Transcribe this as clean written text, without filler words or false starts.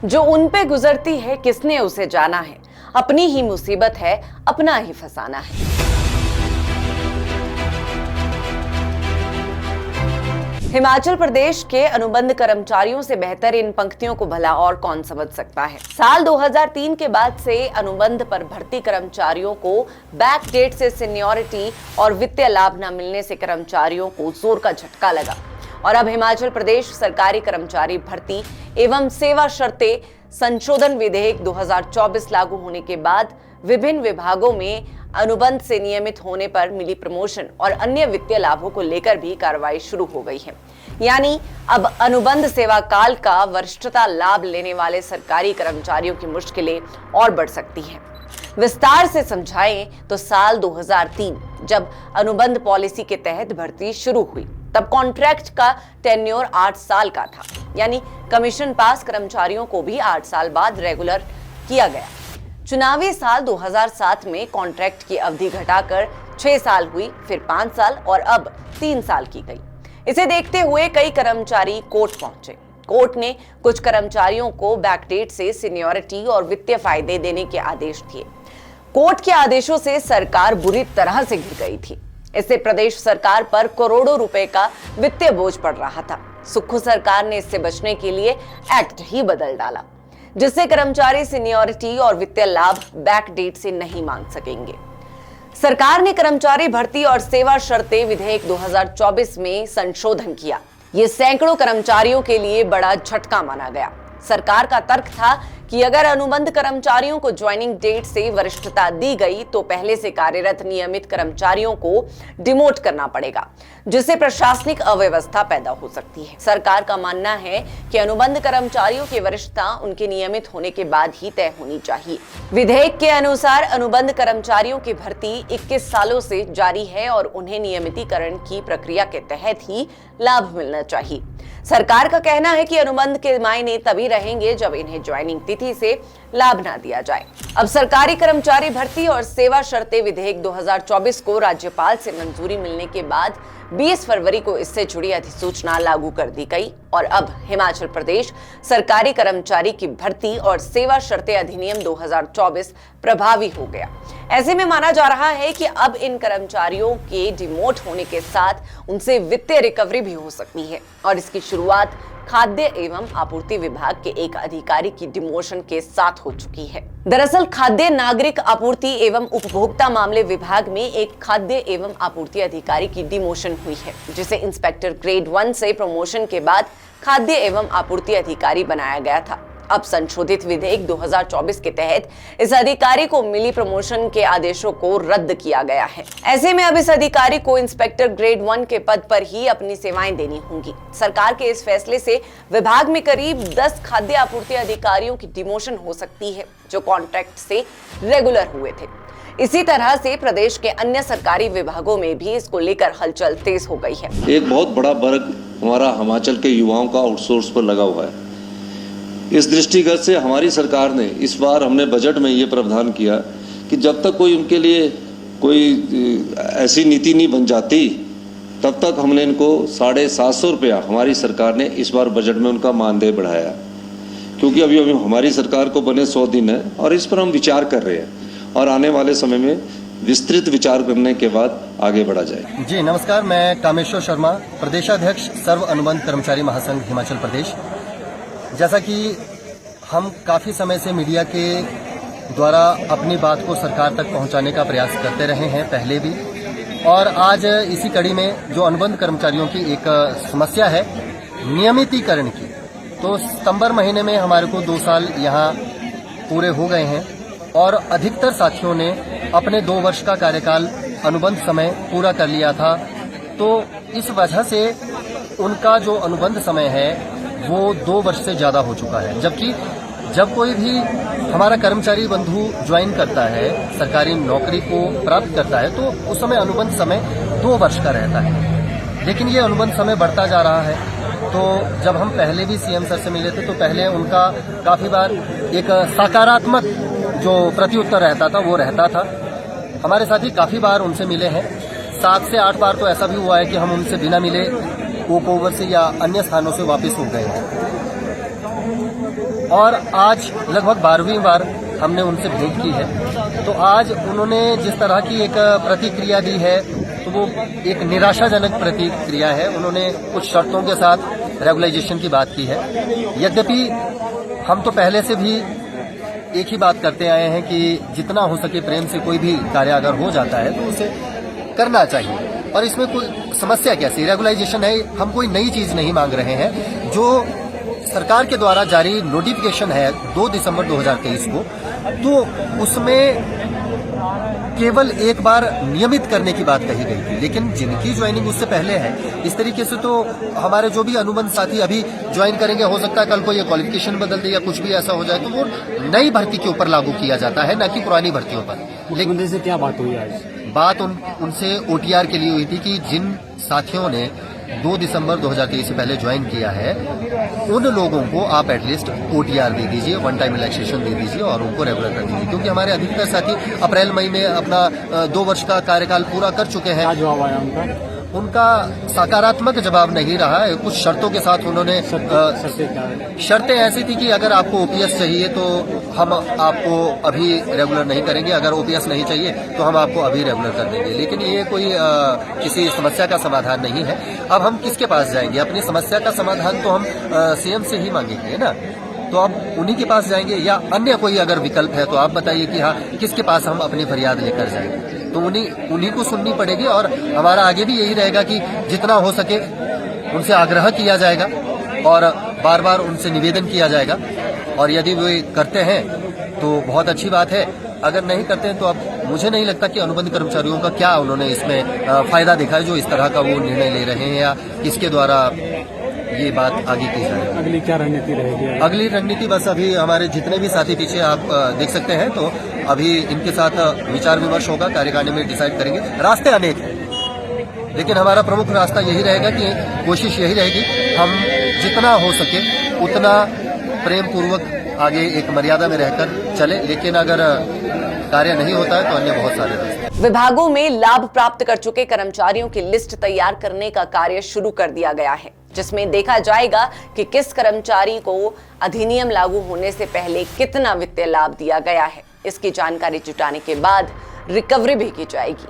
जो उन पे गुजरती है किसने उसे जाना है, अपनी ही मुसीबत है अपना ही फसाना है। हिमाचल प्रदेश के अनुबंध कर्मचारियों से बेहतर इन पंक्तियों को भला और कौन समझ सकता है। साल 2003 के बाद से अनुबंध पर भर्ती कर्मचारियों को बैक डेट से सीनियरिटी और वित्तीय लाभ न मिलने से कर्मचारियों को जोर का झटका लगा और अब हिमाचल प्रदेश सरकारी कर्मचारी भर्ती एवं सेवा शर्तें संशोधन विधेयक 2024 लागू होने के बाद विभिन्न विभागों में अनुबंध से नियमित होने पर मिली प्रमोशन और अन्य वित्तीय लाभों को लेकर भी कार्रवाई शुरू हो गई है। यानी अब अनुबंध सेवा काल का वरिष्ठता लाभ लेने वाले सरकारी कर्मचारियों की मुश्किलें और बढ़ सकती हैं। विस्तार से समझाएं तो साल 2003 जब अनुबंध पॉलिसी के तहत भर्ती शुरू हुई तब कॉन्ट्रैक्ट का टेन्योर 8 साल का था, यानी कमीशन पास कर्मचारियों को भी 8 साल बाद रेगुलर किया गया। चुनावी साल 2007 में कॉन्ट्रैक्ट की अवधि घटाकर 6 साल हुई, फिर 5 साल और अब 3 साल की गई। इसे देखते हुए कई कर्मचारी कोर्ट पहुंचे। कोर्ट ने कुछ कर्मचारियों को बैकडेट से सीनियरिटी और वित्तीय फायदे देने के आदेश दिए। कोर्ट के आदेशों से सरकार बुरी तरह से घिर गई थी। इससे प्रदेश सरकार पर करोड़ों रुपए का वित्तीय बोझ पड़ रहा था। सुक्खू सरकार ने इससे बचने के लिए एक्ट ही बदल डाला, जिससे कर्मचारी सीनियरिटी और वित्तीय लाभ बैक डेट से नहीं मांग सकेंगे। सरकार ने कर्मचारी भर्ती और सेवा शर्तें विधेयक 2024 में संशोधन किया। ये सैकड़ों कर्मचारियों के लिए बड़ा झटका माना गया। सरकार का तर्क था कि अगर अनुबंध कर्मचारियों को ज्वाइनिंग डेट से वरिष्ठता दी गई तो पहले से कार्यरत नियमित कर्मचारियों को डिमोट करना पड़ेगा, जिससे प्रशासनिक अव्यवस्था पैदा हो सकती है। सरकार का मानना है कि अनुबंध कर्मचारियों की वरिष्ठता उनके नियमित होने के बाद ही तय होनी चाहिए। विधेयक के अनुसार अनुबंध कर्मचारियों की भर्ती 21 सालों से जारी है और उन्हें नियमितीकरण की प्रक्रिया के तहत ही लाभ मिलना चाहिए। सरकार का कहना है कि अनुबंध के मायने तभी रहेंगे जब इन्हें ज्वाइनिंग तिथि से लाभ ना दिया जाए। अब सरकारी कर्मचारी भर्ती और सेवा शर्तें विधेयक 2024 को राज्यपाल से मंजूरी मिलने के बाद 20 फरवरी को इससे जुड़ी अधिसूचना लागू कर दी गई और अब हिमाचल प्रदेश सरकारी कर्मचारी की भर्ती और सेवा शर्तें अधिनियम 2024 प्रभावी हो गया। ऐसे में माना जा रहा है कि अब इन कर्मचारियों के डिमोट होने के साथ उनसे वित्तीय रिकवरी भी हो सकती है और इसकी शुरुआत खाद्य एवं आपूर्ति विभाग के एक अधिकारी की डिमोशन के साथ हो चुकी है। दरअसल खाद्य नागरिक आपूर्ति एवं उपभोक्ता मामले विभाग में एक खाद्य एवं आपूर्ति अधिकारी की डिमोशन हुई है, जिसे इंस्पेक्टर ग्रेड 1 से प्रमोशन के बाद खाद्य एवं आपूर्ति अधिकारी बनाया गया था। अब संशोधित विधेयक 2024 के तहत इस अधिकारी को मिली प्रमोशन के आदेशों को रद्द किया गया है। ऐसे में अब इस अधिकारी को इंस्पेक्टर ग्रेड 1 के पद पर ही अपनी सेवाएं देनी होंगी। सरकार के इस फैसले से विभाग में करीब 10 खाद्य आपूर्ति अधिकारियों की डिमोशन हो सकती है, जो कॉन्ट्रैक्ट से रेगुलर हुए थे। इसी तरह से प्रदेश के अन्य सरकारी विभागों में भी इसको लेकर हलचल तेज हो गई है। एक बहुत बड़ा वर्ग हमारा हिमाचल के युवाओं का आउटसोर्स पर लगा हुआ है। इस दृष्टिगत से हमारी सरकार ने इस बार हमने बजट में ये प्रावधान किया कि जब तक कोई उनके लिए कोई ऐसी नीति नहीं बन जाती तब तक हमने इनको 750 रुपया हमारी सरकार ने इस बार बजट में उनका मानदेय बढ़ाया, क्योंकि अभी हमारी सरकार को बने 100 दिन है और इस पर हम विचार कर रहे हैं और आने वाले समय में विस्तृत विचार करने के बाद आगे बढ़ा जाए। जी नमस्कार, मैं कामेश्वर शर्मा, प्रदेशाध्यक्ष सर्व अनुबंध कर्मचारी महासंघ हिमाचल प्रदेश। जैसा कि हम काफ़ी समय से मीडिया के द्वारा अपनी बात को सरकार तक पहुंचाने का प्रयास करते रहे हैं पहले भी, और आज इसी कड़ी में जो अनुबंध कर्मचारियों की एक समस्या है नियमितीकरण की, तो सितंबर महीने में हमारे को 2 साल यहाँ पूरे हो गए हैं और अधिकतर साथियों ने अपने 2 वर्ष का कार्यकाल अनुबंध समय पूरा कर लिया था। तो इस वजह से उनका जो अनुबंध समय है वो 2 वर्ष से ज़्यादा हो चुका है। जबकि जब कोई भी हमारा कर्मचारी बंधु ज्वाइन करता है, सरकारी नौकरी को प्राप्त करता है, तो उस समय अनुबंध समय 2 वर्ष का रहता है। लेकिन ये अनुबंध समय बढ़ता जा रहा है। तो जब हम पहले भी सीएम सर से मिले थे तो पहले उनका काफ़ी बार एक सकारात्मक जो प्रत्युत्तर रहता था वो रहता था। हमारे साथी काफ़ी बार उनसे मिले हैं, 7 से 8 बार तो ऐसा भी हुआ है कि हम उनसे बिना मिले ओक ओवर से या अन्य स्थानों से वापस हो गए हैं। और आज लगभग 12वीं बार हमने उनसे भेंट की है। तो आज उन्होंने जिस तरह की एक प्रतिक्रिया दी है तो वो एक निराशाजनक प्रतिक्रिया है। उन्होंने कुछ शर्तों के साथ रेगुलाइजेशन की बात की है। यद्यपि हम तो पहले से भी एक ही बात करते आए हैं कि जितना हो सके प्रेम से कोई भी कार्य अगर हो जाता है तो उसे करना चाहिए। और इसमें कोई समस्या कैसी, रेगुलाइजेशन है, हम कोई नई चीज नहीं मांग रहे हैं। जो सरकार के द्वारा जारी नोटिफिकेशन है 2 दिसंबर 2023 को, तो उसमें केवल एक बार नियमित करने की बात कही गई थी, लेकिन जिनकी ज्वाइनिंग उससे पहले है, इस तरीके से तो हमारे जो भी अनुबंध साथी अभी ज्वाइन करेंगे, हो सकता है कल को ये क्वालिफिकेशन बदल दे या कुछ भी ऐसा हो जाए तो वो नई भर्ती के ऊपर लागू किया जाता है, न कि पुरानी भर्तियों पर। लेकिन से क्या बात हुई आज? बात उनसे ओटीआर के लिए हुई थी कि जिन साथियों ने 2 दिसंबर 2023 से पहले ज्वाइन किया है उन लोगों को आप एटलीस्ट ओटीआर दे दीजिए, वन टाइम रिलैक्सेशन दे दीजिए और उनको रेगुलर कर दीजिए, क्योंकि हमारे अधिकतर साथी अप्रैल मई में अपना 2 वर्ष का कार्यकाल पूरा कर चुके हैं। क्या जवाब आया उनका? उनका सकारात्मक जवाब नहीं रहा है। कुछ शर्तों के साथ उन्होंने शर्तें ऐसी थी कि अगर आपको ओपीएस चाहिए तो हम आपको अभी रेगुलर नहीं करेंगे, अगर ओपीएस नहीं चाहिए तो हम आपको अभी रेगुलर कर देंगे। लेकिन ये कोई किसी समस्या का समाधान नहीं है। अब हम किसके पास जाएंगे? अपनी समस्या का समाधान तो हम सीएम से ही मांगेंगे ना। तो अब उन्हीं के पास जाएंगे या अन्य कोई अगर विकल्प है तो आप बताइए कि हाँ किसके पास हम अपनी फरियाद लेकर जाएंगे। तो उन्हीं को सुननी पड़ेगी और हमारा आगे भी यही रहेगा कि जितना हो सके उनसे आग्रह किया जाएगा और बार बार उनसे निवेदन किया जाएगा। और यदि वे करते हैं तो बहुत अच्छी बात है, अगर नहीं करते हैं तो अब मुझे नहीं लगता कि अनुबंध कर्मचारियों का क्या उन्होंने इसमें फायदा देखा है जो इस तरह का वो निर्णय ले रहे हैं या किसके द्वारा ये बात आगे की जाए। अगली क्या रणनीति रहेगी? अगली रणनीति बस अभी हमारे जितने भी साथी पीछे आप देख सकते हैं, तो अभी इनके साथ विचार विमर्श होगा, कार्यकारिणी में डिसाइड करेंगे। रास्ते अनेक हैं, लेकिन हमारा प्रमुख रास्ता यही रहेगा कि कोशिश यही रहेगी हम जितना हो सके उतना प्रेम पूर्वक आगे एक मर्यादा में रहकर चले। लेकिन अगर कार्य नहीं होता है तो अन्य बहुत सारे रास्ते। विभागों में लाभ प्राप्त कर चुके कर्मचारियों की लिस्ट तैयार करने का कार्य शुरू कर दिया गया है, जिसमें देखा जाएगा कि किस कर्मचारी को अधिनियम लागू होने से पहले कितना वित्तीय लाभ दिया गया है। इसकी जानकारी जुटाने के बाद रिकवरी भी की जाएगी।